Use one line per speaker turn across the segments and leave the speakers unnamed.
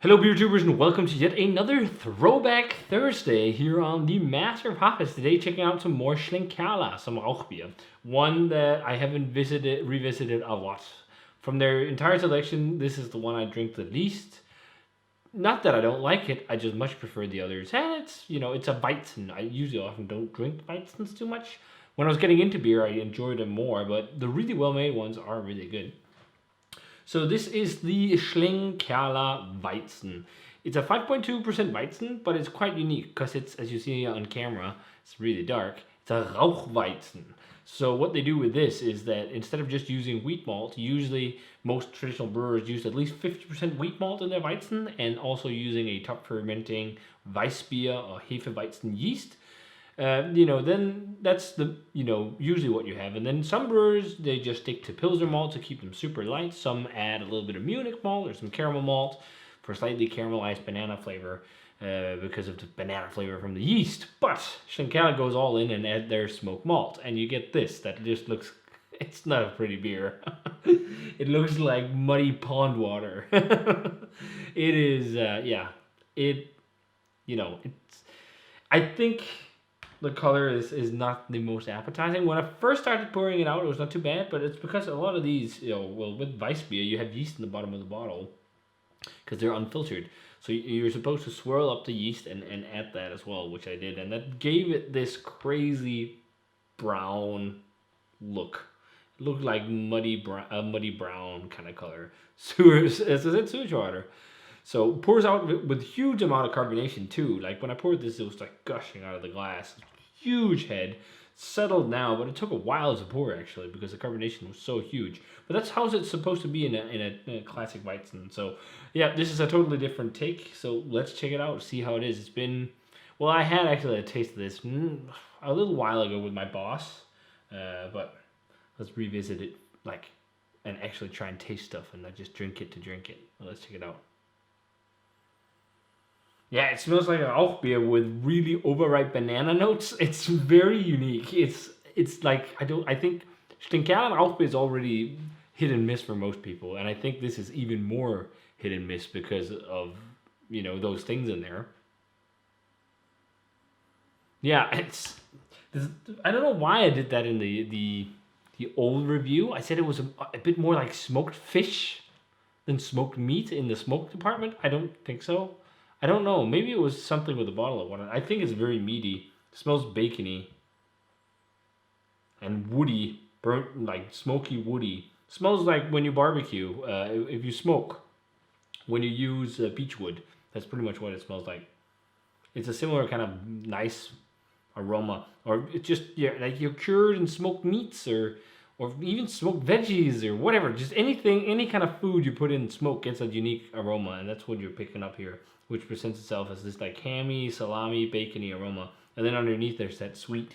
Hello beer tubers and welcome to yet another Throwback Thursday here on the Master of Hoppers. Today checking out some more Schlenkerla, some Rauchbier. One that I haven't revisited a lot. From their entire selection, this is the one I drink the least. Not that I don't like it, I just much prefer the others. And it's a Weizen. I usually often don't drink Weizens too much. When I was getting into beer, I enjoyed them more, but the really well-made ones are really good. So this is the Schlenkerla Weizen. It's a 5.2% Weizen, but it's quite unique because it's, as you see on camera, it's really dark. It's a Rauchweizen. So what they do with this is that instead of just using wheat malt, usually most traditional brewers use at least 50% wheat malt in their Weizen and also using a top fermenting Weissbier or Hefe Weizen yeast. Then that's usually what you have. And then some brewers, they just stick to Pilsner malt to keep them super light. Some add a little bit of Munich malt or some caramel malt for slightly caramelized banana flavor because of the banana flavor from the yeast. But Schlenkerla goes all in and add their smoked malt. And you get this, that just looks, it's not a pretty beer. It looks like muddy pond water. It is, I think the color is not the most appetizing. When I first started pouring it out, it was not too bad, but it's because a lot of these, with Weissbier, you have yeast in the bottom of the bottle because they're unfiltered. So you're supposed to swirl up the yeast and add that as well, which I did. And that gave it this crazy brown look. It looked like muddy brown kind of color. Sewage water. So it pours out with huge amount of carbonation too. Like when I poured this, it was like gushing out of the glass. Huge head, settled now, but it took a while to pour actually because the carbonation was so huge. But that's how it's supposed to be in a classic Weizen. So yeah, this is a totally different take. So let's check it out, see how it is. It's been, well, I had actually a taste of this a little while ago with my boss, but let's revisit it and actually try and taste stuff and not just drink it to drink it. Well, let's check it out. Yeah, it smells like a Rauchbier with really overripe banana notes. It's very unique. It's like I think Schlenkerla Rauchbier is already hit and miss for most people, and I think this is even more hit and miss because of those things in there. Yeah, I don't know why I did that in the old review. I said it was a bit more like smoked fish than smoked meat in the smoke department. I don't think so. I don't know. Maybe it was something with the bottle of water. I think it's very meaty. It smells bacony and woody, burnt like smoky woody. It smells like when you barbecue. If you smoke, when you use beech wood, that's pretty much what it smells like. It's a similar kind of nice aroma, or it's just like you're cured in smoked meats or even smoked veggies or whatever. Just anything, any kind of food you put in smoke gets a unique aroma, and that's what you're picking up here, which presents itself as this like hammy, salami, bacony aroma. And then underneath there's that sweet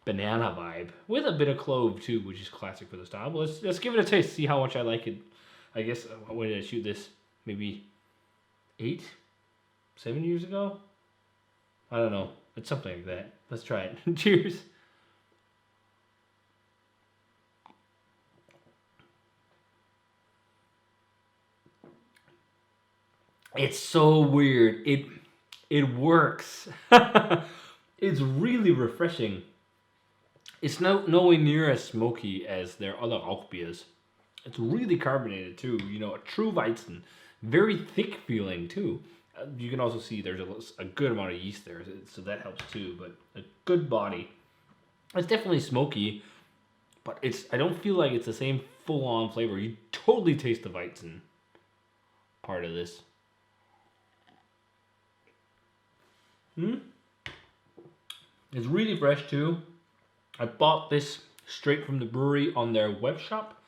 banana vibe with a bit of clove too, which is classic for the style. But let's give it a taste, see how much I like it. I guess, when did I shoot this? Maybe 7 years ago? I don't know. It's something like that. Let's try it. Cheers. It's so weird. It works. It's really refreshing. It's nowhere near as smoky as their other Rauchbiers. It's really carbonated too. A true Weizen. Very thick feeling too. You can also see there's a good amount of yeast there, so that helps too. But a good body. It's definitely smoky, but I don't feel like it's the same full-on flavor. You totally taste the Weizen part of this. It's really fresh too. I bought this straight from the brewery on their web shop.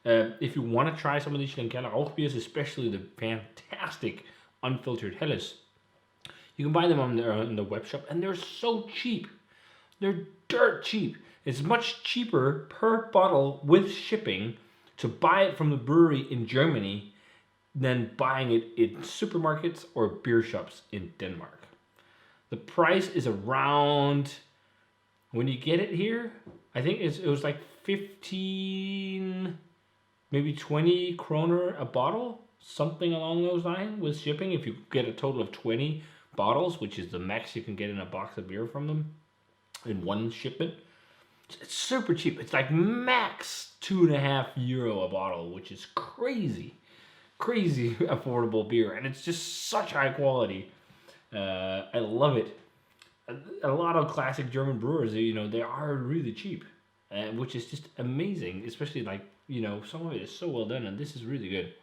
If you want to try some of these Schlenkerla Rauchbiers, especially the fantastic unfiltered Helles, you can buy them on the web shop, and they're so cheap. They're dirt cheap. It's much cheaper per bottle with shipping to buy it from the brewery in Germany than buying it in supermarkets or beer shops in Denmark. The price is around, when you get it here, I think it was like 15, maybe 20 kroner a bottle. something along those lines with shipping. If you get a total of 20 bottles, which is the max you can get in a box of beer from them in one shipment, it's super cheap. It's like max €2.50 a bottle, which is crazy affordable beer, and it's just such high quality. I love it. A lot of classic German brewers, they are really cheap, which is just amazing. Especially like, some of it is so well done, and this is really good.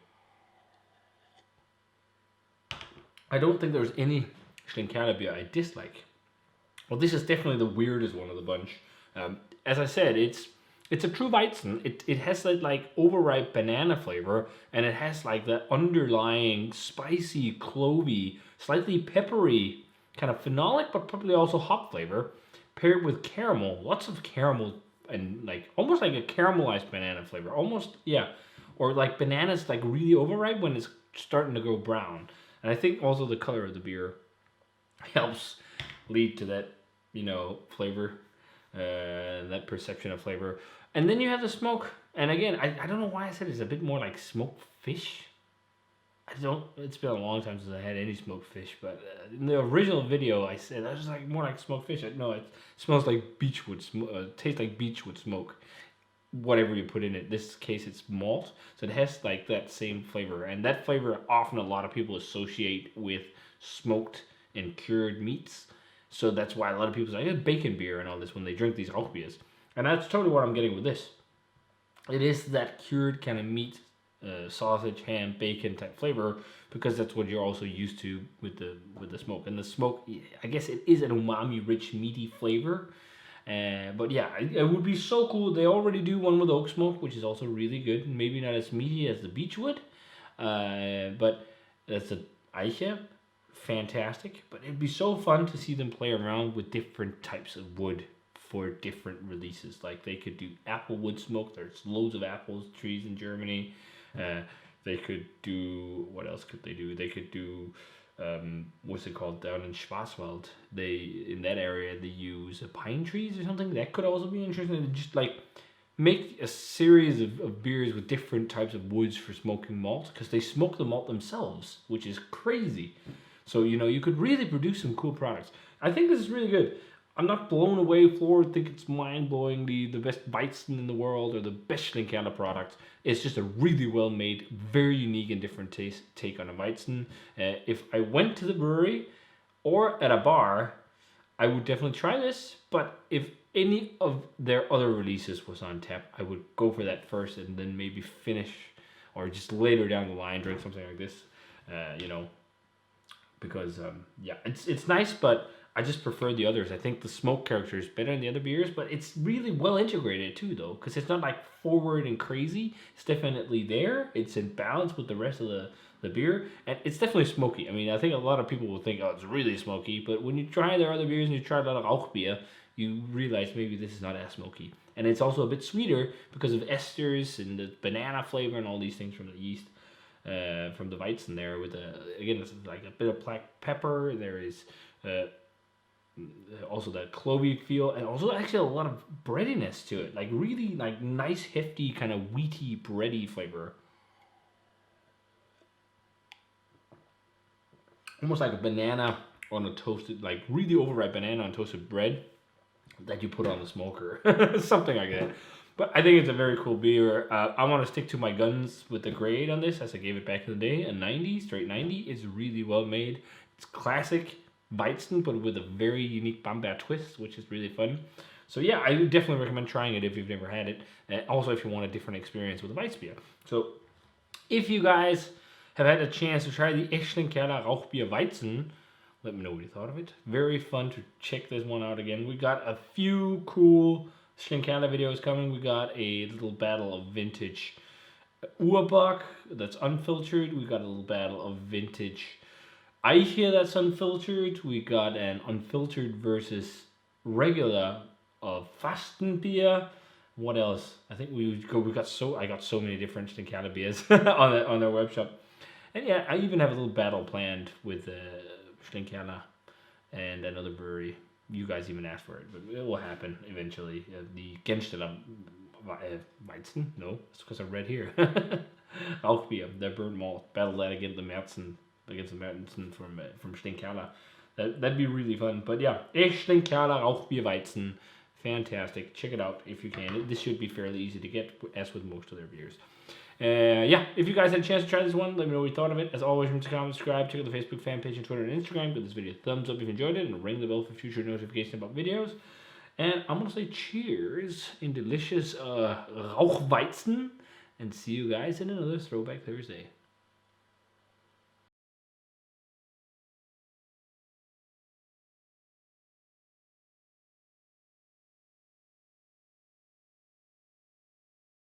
I don't think there's any Schlenkerla beer I dislike. Well, this is definitely the weirdest one of the bunch. As I said, it's a true Weizen. It has that like overripe banana flavor, and it has like that underlying spicy, clovey, slightly peppery, kind of phenolic, but probably also hop flavor, paired with caramel. Lots of caramel and like almost like a caramelized banana flavor. Almost, yeah. Or like bananas like really overripe when it's starting to go brown. And I think also the color of the beer helps lead to that, flavor, that perception of flavor. And then you have the smoke. And again, I don't know why I said it's a bit more like smoked fish. It's been a long time since I had any smoked fish, but in the original video I said that was like more like smoked fish. No, it smells like beechwood, tastes like beechwood smoke. Whatever you put in it. This case it's malt, so it has like that same flavor, and that flavor often a lot of people associate with smoked and cured meats. So that's why a lot of people say bacon beer and all this when they drink these Rauchbiers, and that's totally what I'm getting with this. It is that cured kind of meat, sausage, ham, bacon type flavor, because that's what you're also used to with the smoke. And the smoke, I guess it is an umami rich meaty flavor. But yeah, it would be so cool. They already do one with oak smoke, which is also really good. Maybe not as meaty as the beechwood, but that's a Eiche, fantastic. But it'd be so fun to see them play around with different types of wood for different releases. Like they could do apple wood smoke. There's loads of apple trees in Germany. They could do, what else could they do? They could do, what's it called down in Schwarzwald? In that area they use pine trees or something. That could also be interesting. Just like make a series of beers with different types of woods for smoking malt, because they smoke the malt themselves, which is crazy. So you could really produce some cool products. I think this is really good. I'm not blown away forward, think it's mind-blowing, the best Weizen in the world or the best Schlenkerla product. It's just a really well-made, very unique and different take on a Weizen. If I went to the brewery or at a bar, I would definitely try this. But if any of their other releases was on tap, I would go for that first and then maybe finish, or just later down the line drink something like this. Because yeah, it's nice, but I just prefer the others. I think the smoke character is better than the other beers, but it's really well integrated too, though, because it's not like forward and crazy. It's definitely there. It's in balance with the rest of the beer, and it's definitely smoky. I mean, I think a lot of people will think, oh, it's really smoky, but when you try their other beers and you try a lot of Rauchbier, you realize maybe this is not as smoky. And it's also a bit sweeter because of esters and the banana flavor and all these things from the yeast, from the Weizen there. With again, it's like a bit of black pepper. There is also that clovey feel, and also actually a lot of breadiness to it, like really like nice hefty kind of wheaty bready flavor, almost like a banana on a toasted, like really overripe banana on toasted bread that you put on the smoker. Something like that. But I think it's a very cool beer. I want to stick to my guns with the grade on this, as I gave it back in the day, a 90, straight 90. It's really well made. It's classic Weizen, but with a very unique Bamberg twist, which is really fun. So yeah, I would definitely recommend trying it if you've never had it. Also, if you want a different experience with a Weissbier. So if you guys have had a chance to try the Aecht Schlenkerla Rauchbier Weizen, let me know what you thought of it. Very fun to check this one out again. We got a few cool Schlenkerla videos coming. We got a little battle of vintage Urbock that's unfiltered. We got a little battle of vintage Eiche that's unfiltered. We got an unfiltered versus regular of Fastenbier. What else? I think I got so many different Schlenkerla beers on their web shop. And yeah, I even have a little battle planned with Schlenkerla and another brewery. You guys even asked for it, but it will happen eventually. The Gensteller Weizen? No, it's because I read here. Rauchbier, their burnt malt. Battle that against the Märzen from Schlenkerla. That'd be really fun. But yeah, Aecht Schlenkerla Rauchbier Weizen. Fantastic. Check it out if you can. This should be fairly easy to get, as with most of their beers. Yeah, if you guys had a chance to try this one, let me know what you thought of it. As always, remember to comment, subscribe, check out the Facebook fan page and Twitter and Instagram. Give this video a thumbs up if you enjoyed it, and ring the bell for future notifications about videos. And I'm going to say cheers in delicious Rauchweizen, and see you guys in another Throwback Thursday.